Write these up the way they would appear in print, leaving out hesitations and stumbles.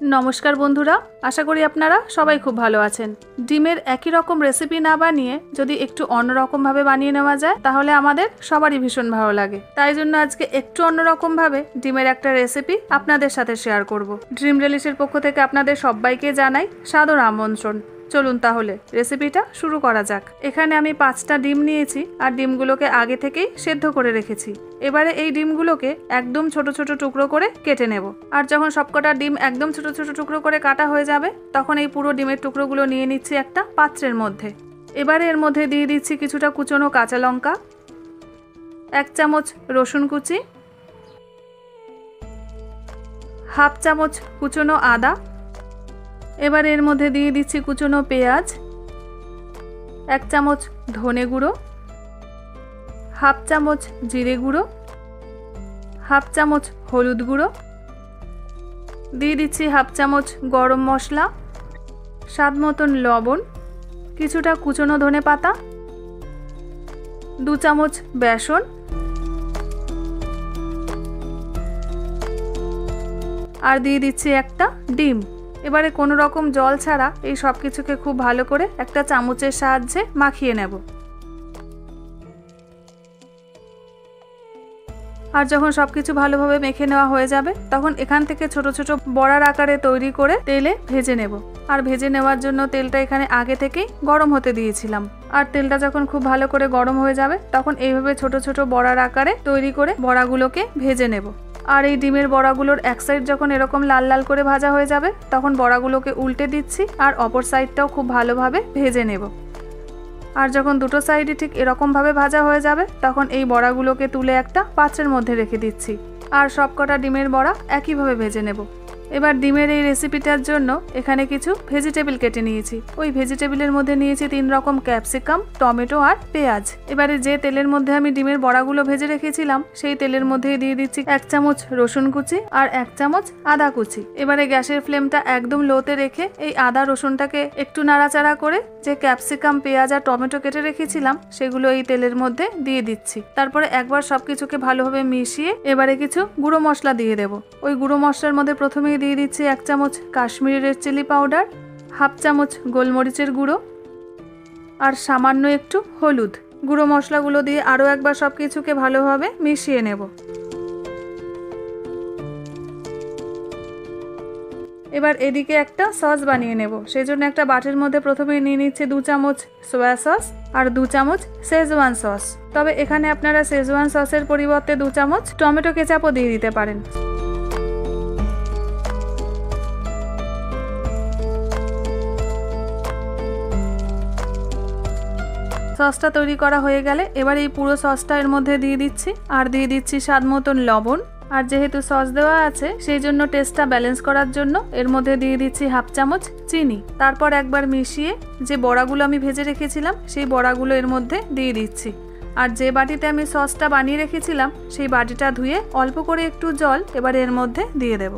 नमस्कार बंधुरा आशा करी आपनारा सबाई खूब भालो आछेन। डिमेर एकई रकम रेसिपि ना बानिये जदि एकटु अन्य रकम भावे बानिये नेওয়া যায় ताहले आमादेर सबारই भीषण भालो लागे। ताई जोन्नो आजके एकटु अन्य रकम भावे डिमेर एकटा रेसिपि आपनादेर साथे शेयार करब। ड्रीम डेलिशेर पक्ष थेके आपनादेर सबाइके जानाई सादर आमंत्रण। चलुन ताहले रेसिपिटा शुरू करा जाक। एखाने आमी 5टा डिम निয়েছি আর ডিমগুলোকে আগে থেকেই সেদ্ধ করে রেখেছি। এবারে এই ডিমগুলোকে একদম ছোট ছোট টুকরো করে কেটে নেব। আর যখন সবকটা ডিম একদম ছোট ছোট টুকরো করে কাটা হয়ে যাবে তখন এই পুরো ডিমের টুকরোগুলো নিয়ে নিচ্ছি একটা পাত্রের মধ্যে। এবারে এর মধ্যে দিয়ে দিচ্ছি কিছুটা কুচনো কাঁচা লঙ্কা, 1 চামচ রসুন কুচি, হাফ চামচ কুচনো আদা, এবার এর মধ্যে দিয়ে দিচ্ছি কুচনো পেঁয়াজ, 1 চামচ ধনে গুঁড়ো, হাফ চামচ জিরে গুঁড়ো, হাফ চামচ হলুদ গুঁড়ো, দিয়ে দিচ্ছি হাফ চামচ গরম মশলা, স্বাদ মতন লবণ, কিছুটা কুচনো ধনে পাতা, 2 চামচ বেসন আর দিয়ে দিচ্ছি একটা ডিম। এবারে কোনো রকম জল ছাড়া এই সব কিছুকে খুব ভালো করে একটা চামচের সাহায্যে মাখিয়ে নেব। আর যখন সবকিছু ভালোভাবে মেখে নেওয়া হয়ে যাবে তখন এখান থেকে ছোট ছোট বড়ার আকারে তৈরি করে তেলে ভেজে নেব। আর ভেজে নেওয়ার জন্য তেলটা এখানে আগে থেকেই গরম হতে দিয়েছিলাম। আর তেলটা যখন খুব ভালো করে গরম হয়ে যাবে তখন এইভাবে ছোট ছোট বড়ার আকারে তৈরি করে বড়াগুলোকে ভেজে নেব। আর এই ডিমের বড়াগুলোর এক সাইড যখন এরকম লাল লাল করে ভাজা হয়ে যাবে তখন বড়াগুলোকে উল্টে দিচ্ছি আর অপর সাইডটাও খুব ভালোভাবে ভেজে নেব। আর যখন দুটো সাইডই ঠিক এরকম ভাবে ভাজা হয়ে যাবে তখন এই বড়াগুলোকে তুলে একটা পাত্রের মধ্যে রেখে দিচ্ছি। আর সবকটা ডিমের বড়া একইভাবে ভেজে নেব। এবার ডিমের এই রেসিপিটার জন্য এখানে কিছু ভেজিটেবল কেটে নিয়েছি। ওই ভেজিটেবলের মধ্যে নিয়েছি 3 রকম ক্যাপসিকাম, টমেটো আর পেঁয়াজ। এবারে যে তেলের মধ্যে আমি ডিমের বড়াগুলো ভেজে রেখেছিলাম সেই তেলের মধ্যে দিয়ে দিচ্ছি 1 চামচ রসুন কুচি আর 1 চামচ আদা কুচি। এবারে গ্যাসের ফ্লেমটা একদম লোতে রেখে এই আদা রসুনটাকে একটু নাড়াচাড়া করে যে ক্যাপসিকাম, পেঁয়াজ আর টমেটো কেটে রেখেছিলাম সেগুলো এই তেলের মধ্যে দিয়ে দিচ্ছি। তারপরে একবার সবকিছুকে ভালোভাবে মিশিয়ে এবারে কিছু গুঁড়ো মশলা দিয়ে দেব। ওই গুঁড়ো মশলার মধ্যে প্রথমে দিয়ে দিচ্ছি 1 চামচ Kashmiri red chilli powder, half চামচ গোলমরিচের গুঁড়ো আর সামান্য একটু হলুদ। গুঁড়ো মশলাগুলো দিয়ে আরও একবার সব কিছুকে ভালোভাবে মিশিয়ে নেব। এবার এদিকে একটা সস বানিয়ে নেব। সেই জন্য একটা বাটির মধ্যে প্রথমে নিয়ে নিচ্ছে 2 চামচ সোয়া সস আর 2 চামচ শেজওয়ান সস। তবে এখানে আপনারা শেজওয়ান সসের পরিবর্তে 2 চামচ টমেটো কেচাপও দিয়ে দিতে পারেন। সসটা তৈরি করা হয়ে গেলে এবার এই পুরো সসটা এর মধ্যে দিয়ে দিচ্ছি আর দিয়ে দিচ্ছি স্বাদ মতন লবণ। আর যেহেতু সস দেওয়া আছে সেই জন্য টেস্টটা ব্যালেন্স করার জন্য এর মধ্যে দিয়ে দিচ্ছি হাফ চামচ চিনি। তারপর একবার মিশিয়ে যে বড়াগুলো আমি ভেজে রেখেছিলাম সেই বড়াগুলো এর মধ্যে দিয়ে দিচ্ছি। আর যে বাটিতে আমি সসটা বানিয়ে রেখেছিলাম সেই বাটিটা ধুয়ে অল্প করে একটু জল এবার এর মধ্যে দিয়ে দেব।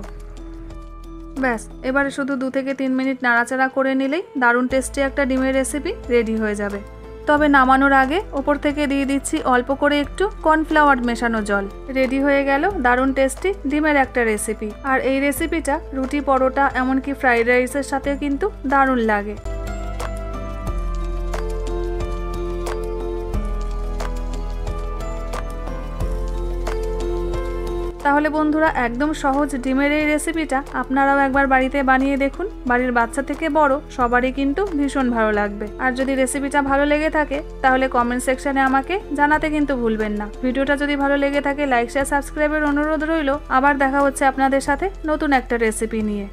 ব্যাস, এবারে শুধু 2 থেকে 3 মিনিট নাড়াচাড়া করে নিলেই দারুণ টেস্টি একটা ডিমের রেসিপি রেডি হয়ে যাবে। তবে নামানোর আগে ওপর থেকে দিয়ে দিচ্ছি অল্প করে একটু কর্নফ্লাওয়ার মেশানো জল। রেডি হয়ে গেল দারুণ টেস্টি ডিমের একটা রেসিপি। আর এই রেসিপিটা রুটি, পরোটা এমনকি ফ্রাইড রাইসের সাথেও কিন্তু দারুণ লাগে। তাহলে বন্ধুরা একদম সহজ ডিমের এই রেসিপিটা আপনারাও একবার বাড়িতে বানিয়ে দেখুন। বাড়ির বাচ্চা থেকে বড় সবারই কিন্তু ভীষণ ভালো লাগবে। আর যদি রেসিপিটা ভালো লেগে থাকে তাহলে কমেন্ট সেকশনে আমাকে জানাতে কিন্তু ভুলবেন না। ভিডিওটা যদি ভালো লেগে থাকে লাইক, শেয়ার, সাবস্ক্রাইবের অনুরোধ রইল। আবার দেখা হচ্ছে আপনাদের সাথে নতুন একটা রেসিপি নিয়ে।